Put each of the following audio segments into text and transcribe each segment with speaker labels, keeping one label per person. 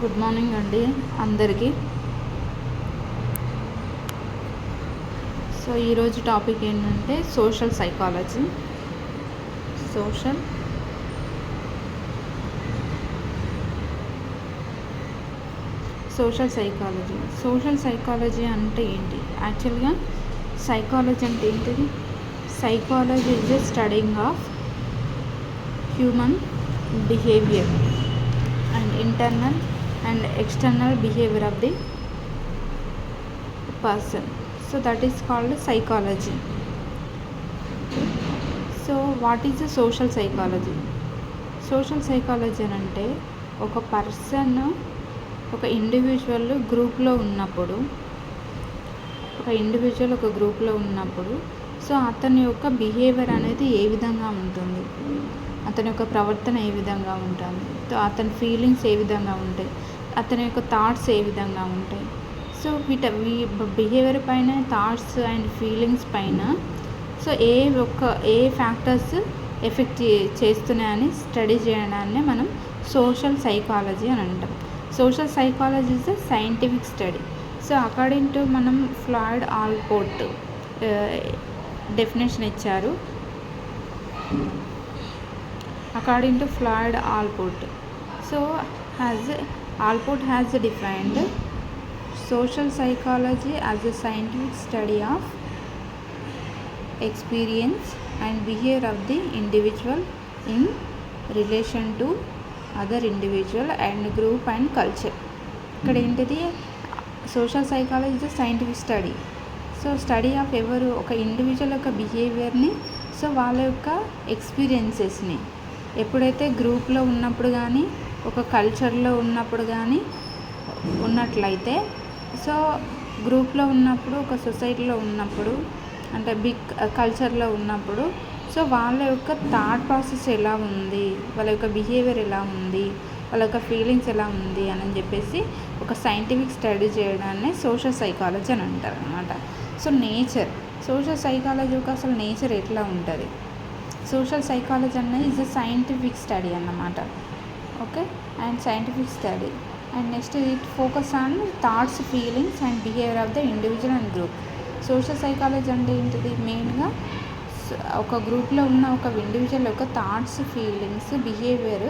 Speaker 1: Good morning అండి అందరికీ. So ఈరోజు టాపిక్ ఏంటంటే సోషల్ సైకాలజీ. సోషల్ సైకాలజీ అంటే ఏంటి? యాక్చువల్గా సైకాలజీ అంటే ఏంటిది? Psychology is the studying of human behaviour and internal and external behavior of the person. So that is called psychology. So what is the social psychology? Social psychology అంటే ఒక person ఒక individual ఒక గ్రూప్లో ఉన్నప్పుడు so అతని యొక్క behaviour అనేది ఏ విధంగా ఉంటుంది, అతని యొక్క ప్రవర్తన ఏ విధంగా ఉంటుంది, సో అతని ఫీలింగ్స్ ఏ విధంగా ఉంటాయి, అతని యొక్క థాట్స్ ఏ విధంగా ఉంటాయి. సో బిహేవియర్ పైన, థాట్స్ అండ్ ఫీలింగ్స్ పైన సో ఏ ఫ్యాక్టర్స్ ఎఫెక్ట్ చేస్తున్నాయని స్టడీ చేయడాన్ని మనం సోషల్ సైకాలజీ అని అంటాం. Social psychology is a scientific study. So according to మనం ఫ్లాయిడ్ ఆల్పోర్ట్ డెఫినేషన్ ఇచ్చారు. According to Floyd Allport, so Allport has defined social psychology as a scientific study of experience and behavior of the individual in relation to other individual and group and culture. ఇక్కడ ఏంటిది? Social psychology is a scientific study. So study of ఎవరు? ఒక individual యొక్క బిహేవియర్ని, so వాళ్ళ యొక్క ఎక్స్పీరియన్సెస్ని ఎప్పుడైతే గ్రూప్లో ఉన్నప్పుడు కానీ, ఒక కల్చర్లో ఉన్నప్పుడు కానీ ఉన్నట్లయితే, సో గ్రూప్లో ఉన్నప్పుడు, ఒక సొసైటీలో ఉన్నప్పుడు, అంటే బిగ్ కల్చర్లో ఉన్నప్పుడు, సో వాళ్ళ యొక్క థాట్ ప్రాసెస్ ఎలా ఉంది, వాళ్ళ యొక్క బిహేవియర్ ఎలా ఉంది, వాళ్ళ యొక్క ఫీలింగ్స్ ఎలా ఉంది అని చెప్పేసి ఒక సైంటిఫిక్ స్టడీ చేయడాన్ని సోషల్ సైకాలజీ అని అంటారు అన్నమాట. సో సోషల్ సైకాలజీ యొక్క అసలు నేచర్ ఎట్లా ఉంటుంది? సోషల్ సైకాలజీ అనేది ఈజ్ అ సైంటిఫిక్ స్టడీ అన్నమాట. Okay, and scientific study and next it focus on thoughts, feelings and behaviour of the individual and group. Social psychology అంటే ఏంటిది? మెయిన్గా ఒక గ్రూప్లో ఉన్న ఒక ఇండివిజువల్ యొక్క థాట్స్, ఫీలింగ్స్, బిహేవియర్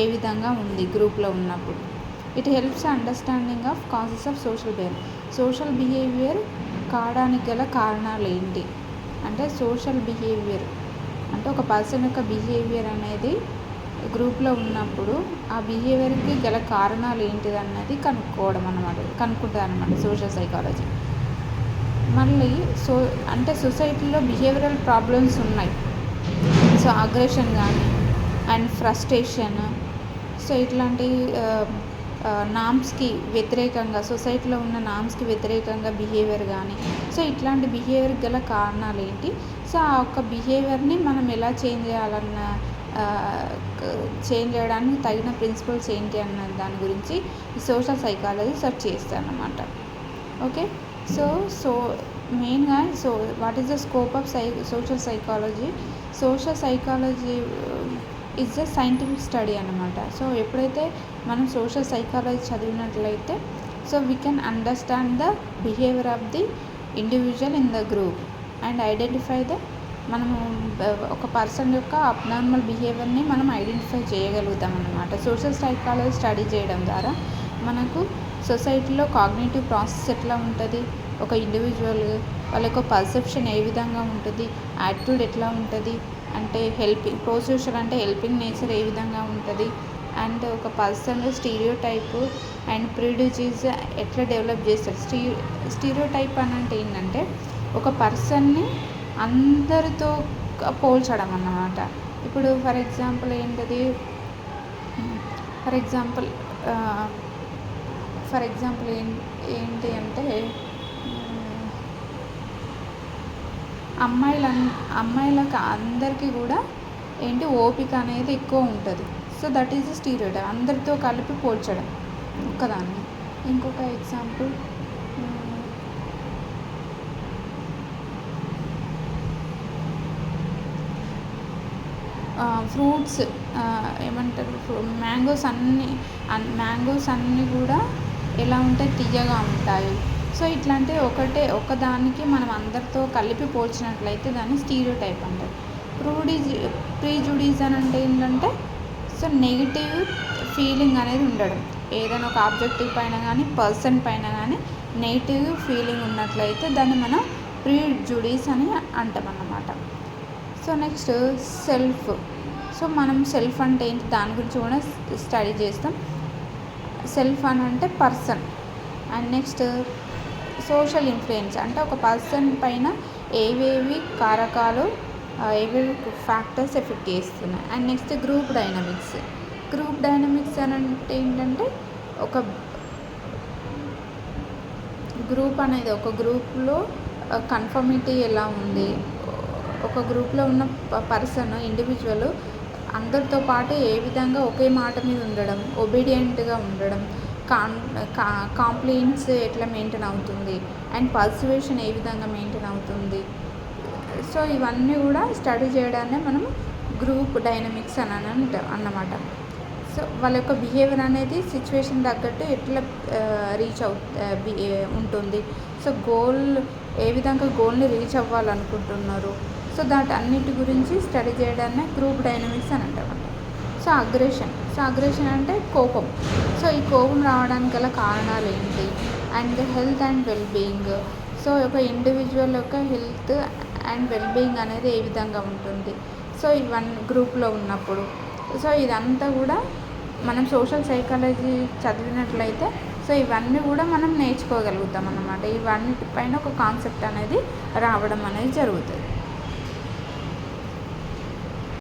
Speaker 1: ఏ విధంగా ఉంది గ్రూప్లో ఉన్నప్పుడు. It helps understanding of causes of social behaviour కావడానికి గల కారణాలు ఏంటి అంటే, సోషల్ బిహేవియర్ అంటే ఒక పర్సన్ యొక్క బిహేవియర్ అనేది గ్రూప్లో ఉన్నప్పుడు ఆ బిహేవియర్కి గల కారణాలు ఏంటిది అన్నది కనుక్కుంటుంది అన్నమాట సోషల్ సైకాలజీ. మళ్ళీ అంటే సొసైటీలో బిహేవియరల్ ప్రాబ్లమ్స్ ఉన్నాయి. సో అగ్రెషన్ కానీ అండ్ ఫ్రస్ట్రేషన్, సో ఇట్లాంటి నామ్స్కి వ్యతిరేకంగా, సొసైటీలో ఉన్న నామ్స్కి వ్యతిరేకంగా బిహేవియర్ కానీ, సో ఇట్లాంటి బిహేవియర్ గల కారణాలు ఏంటి, సో ఆ యొక్క బిహేవియర్ని మనం ఎలా చేంజ్ చేయడానికి తగిన ప్రిన్సిపల్స్ ఏంటి అన్న దాని గురించి ఈ సోషల్ సైకాలజీ సెర్చ్ చేస్తారన్నమాట. ఓకే, సో మెయిన్గా what is the scope of social psychology? Social psychology it's a scientific study అన్నమాట. సో ఎప్పుడైతే మనం సోషల్ సైకాలజీ చదివినట్లయితే, so we can understand the behaviour of the individual in the group and identify మనము ఒక person యొక్క abnormal బిహేవియర్ని మనం identify చేయగలుగుతాం అన్నమాట. సోషల్ సైకాలజీ స్టడీ చేయడం ద్వారా మనకు సొసైటీలో కాగ్నిటివ్ ప్రాసెస్ ఎట్లా ఉంటుంది, ఒక ఇండివిజువల్ వాళ్ళ యొక్క పర్సెప్షన్ ఏ విధంగా ఉంటుంది, యాటిట్యూడ్ ఎట్లా ఉంటుంది, అంటే ప్రోసోషల్ అంటే హెల్పింగ్ నేచర్ ఏ విధంగా ఉంటుంది, అండ్ ఒక పర్సన్ స్టీరియోటైప్ అండ్ ప్రిజుడిస్ ఎట్లా డెవలప్ చేస్తారు. స్టీరియోటైప్ అని అంటే ఏంటంటే ఒక పర్సన్ని అందరితో పోల్చడం అన్నమాట. ఇప్పుడు ఫర్ ఎగ్జాంపుల్ ఏంటి అంటే అమ్మాయిలకు అందరికీ కూడా ఓపిక అనేది ఎక్కువ ఉంటుంది. సో దట్ ఈజ్ స్టీరియోటైప్, అందరితో కలిపి పోల్చడం ఒక్కదాన్ని. ఇంకొక ఎగ్జాంపుల్, ఫ్రూట్స్ ఏమంటారు మ్యాంగోస్ అన్నీ కూడా ఎలా ఉంటాయి, తియ్యగా ఉంటాయి. సో ఇట్లాంటివి ఒకదానికి మనం అందరితో కలిపి పోల్చినట్లయితే దాన్ని స్టీరియోటైప్ అంటారు. ప్రీజుడిస్ అని అంటే ఏంటంటే సో నెగిటివ్ ఫీలింగ్ అనేది ఉండడం, ఏదైనా ఒక ఆబ్జెక్టివ్ పైన కానీ పర్సన్ పైన కానీ నెగిటివ్ ఫీలింగ్ ఉన్నట్లయితే దాన్ని మనం ప్రీజుడిస్ అని అంటాం అన్నమాట. So next self. సో మనం సెల్ఫ్ అంటే ఏంటి దాని గురించి కూడా స్టడీ చేస్తాం. సెల్ఫ్ అని అంటే person. And next social influence అంటే ఒక పర్సన్ పైన ఏవేవి కారకాలు ఏవేవి ఫ్యాక్టర్స్ ఎఫెక్ట్ చేస్తున్నాయి. అండ్ నెక్స్ట్ గ్రూప్ డైనమిక్స్ అని అంటే ఏంటంటే ఒక గ్రూప్ అనేది ఒక గ్రూప్లో కన్ఫర్మిటీ ఎలా ఉంది, ఒక గ్రూప్లో ఉన్న పర్సన్ ఇండివిజువల్ అందరితో పాటు ఏ విధంగా ఒకే మాట మీద ఉండడం, ఒబీడియంట్గా ఉండడం, కాంప్లైంట్స్ ఎట్లా మెయింటైన్ అవుతుంది, అండ్ పర్సువేషన్ ఏ విధంగా మెయింటైన్ అవుతుంది. సో ఇవన్నీ కూడా స్టడీ చేయడాన్ని మనం గ్రూప్ డైనమిక్స్ అని అంటాం అన్నమాట. సో వాళ్ళ యొక్క బిహేవియర్ అనేది సిచ్యువేషన్ తగ్గట్టు ఎట్లా రీచ్ ఉంటుంది. సో ఏ విధంగా గోల్ని రీచ్ అవ్వాలనుకుంటున్నారు. సో అన్నిటి గురించి స్టడీ చేయడాన్ని గ్రూప్ డైనమిక్స్ అని అంటామంట. సో అగ్రెషన్ అంటే కోపం. సో ఈ కోపం రావడానికి గల కారణాలు ఏంటి, and health and wellbeing. So ఒక ఇండివిజువల్ యొక్క హెల్త్ అండ్ వెల్బీయింగ్ అనేది ఏ విధంగా ఉంటుంది, సో ఇవన్నీ గ్రూప్లో ఉన్నప్పుడు. సో ఇదంతా కూడా మనం సోషల్ సైకాలజీ చదివినట్లయితే సో ఇవన్నీ కూడా మనం నేర్చుకోగలుగుతాం అన్నమాట. ఇవన్నిటిపైన ఒక కాన్సెప్ట్ అనేది రావడం అనేది జరుగుతుంది.